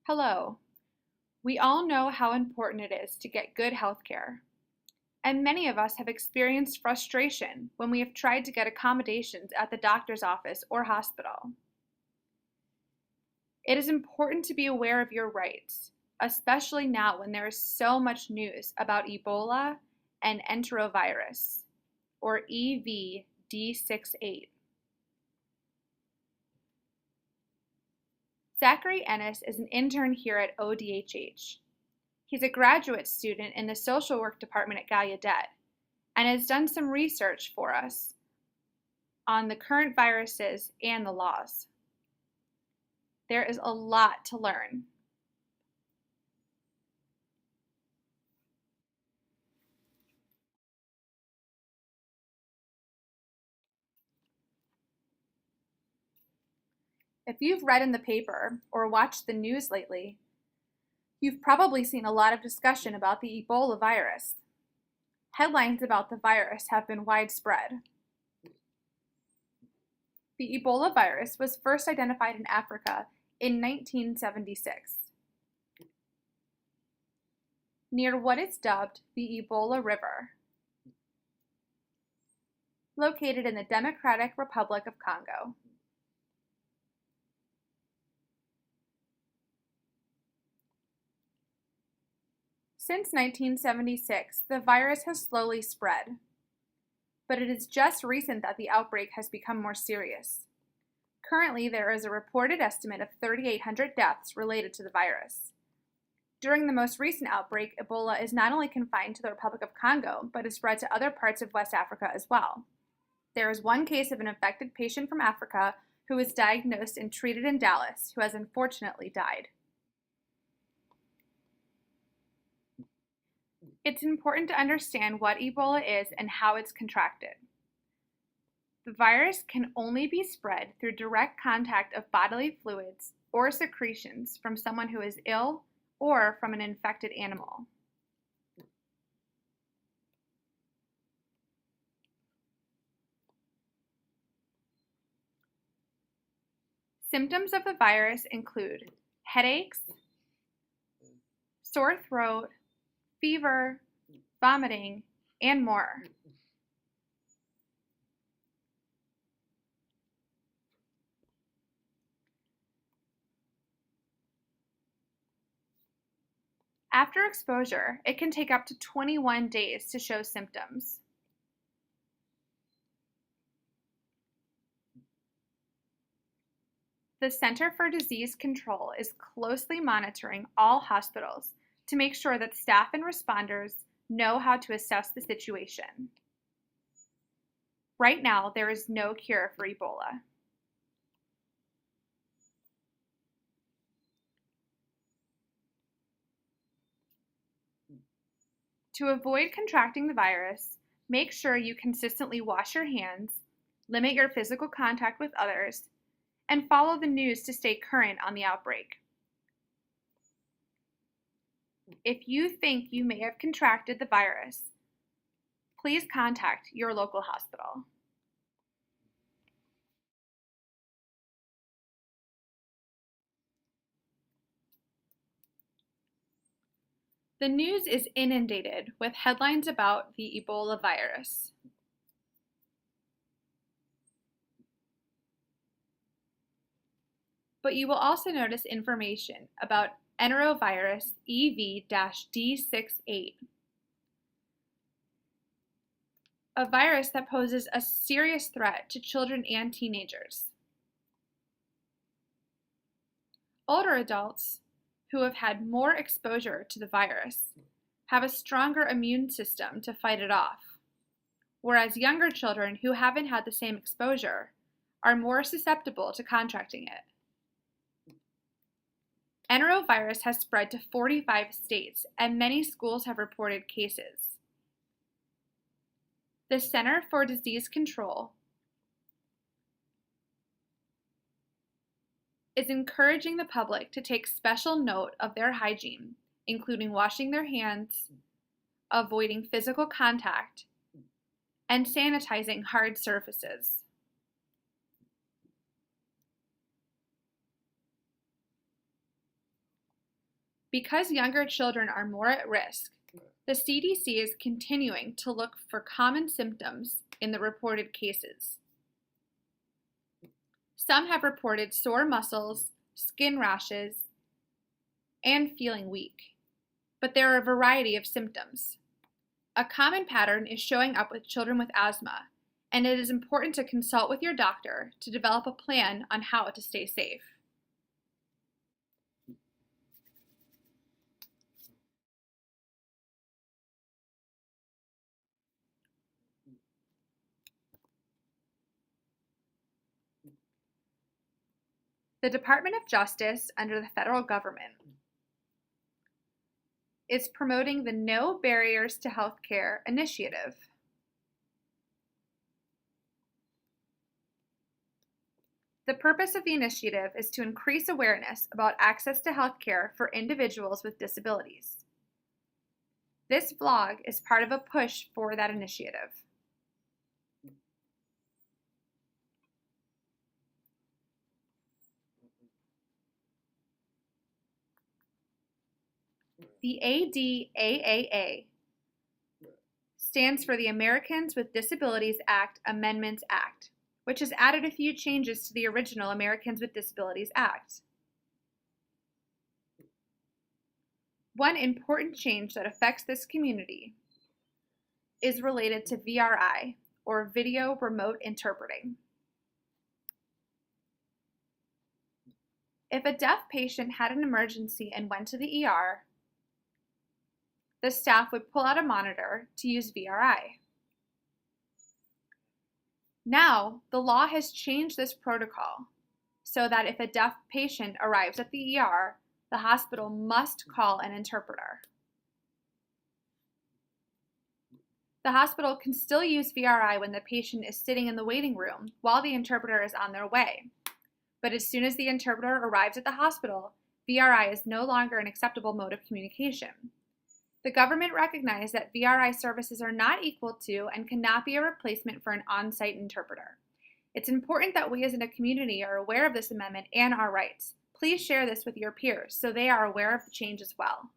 Hello. We all know how important it is to get good health care, and many of us have experienced frustration when we have tried to get accommodations at the doctor's office or hospital. It is important to be aware of your rights, especially now when there is so much news about Ebola and Enterovirus, or EVD68. Zachary Ennis is an intern here at ODHH. He's a graduate student in the social work department at Gallaudet and has done some research for us on the current viruses and the laws. There is a lot to learn. If you've read in the paper or watched the news lately, you've probably seen a lot of discussion about the Ebola virus. Headlines about the virus have been widespread. The Ebola virus was first identified in Africa in 1976, near what is dubbed the Ebola River, located in the Democratic Republic of Congo. Since 1976, the virus has slowly spread, but it is just recent that the outbreak has become more serious. Currently, there is a reported estimate of 3,800 deaths related to the virus. During the most recent outbreak, Ebola is not only confined to the Republic of Congo, but is spread to other parts of West Africa as well. There is one case of an infected patient from Africa who was diagnosed and treated in Dallas, who has unfortunately died. It's important to understand what Ebola is and how it's contracted. The virus can only be spread through direct contact of bodily fluids or secretions from someone who is ill or from an infected animal. Symptoms of the virus include headaches, sore throat, fever, vomiting, and more. After exposure, it can take up to 21 days to show symptoms. The Center for Disease Control is closely monitoring all hospitals to make sure that staff and responders know how to assess the situation. Right now, there is no cure for Ebola. To avoid contracting the virus, make sure you consistently wash your hands, limit your physical contact with others, and follow the news to stay current on the outbreak. If you think you may have contracted the virus, please contact your local hospital. The news is inundated with headlines about the Ebola virus. But you will also notice information about Enterovirus EV-D68, a virus that poses a serious threat to children and teenagers. Older adults who have had more exposure to the virus have a stronger immune system to fight it off, whereas younger children who haven't had the same exposure are more susceptible to contracting it. Enterovirus has spread to 45 states, and many schools have reported cases. The Center for Disease Control is encouraging the public to take special note of their hygiene, including washing their hands, avoiding physical contact, and sanitizing hard surfaces. Because younger children are more at risk, the CDC is continuing to look for common symptoms in the reported cases. Some have reported sore muscles, skin rashes, and feeling weak, but there are a variety of symptoms. A common pattern is showing up with children with asthma, and it is important to consult with your doctor to develop a plan on how to stay safe. The Department of Justice, under the federal government, is promoting the No Barriers to Healthcare initiative. The purpose of the initiative is to increase awareness about access to healthcare for individuals with disabilities. This vlog is part of a push for that initiative. The ADAAA stands for the Americans with Disabilities Act Amendments Act, which has added a few changes to the original Americans with Disabilities Act. One important change that affects this community is related to VRI, or Video Remote Interpreting. If a deaf patient had an emergency and went to the ER, the staff would pull out a monitor to use VRI. Now, the law has changed this protocol so that if a deaf patient arrives at the ER, the hospital must call an interpreter. The hospital can still use VRI when the patient is sitting in the waiting room while the interpreter is on their way. But as soon as the interpreter arrives at the hospital, VRI is no longer an acceptable mode of communication. The government recognized that VRI services are not equal to and cannot be a replacement for an on-site interpreter. It's important that we as a community are aware of this amendment and our rights. Please share this with your peers so they are aware of the change as well.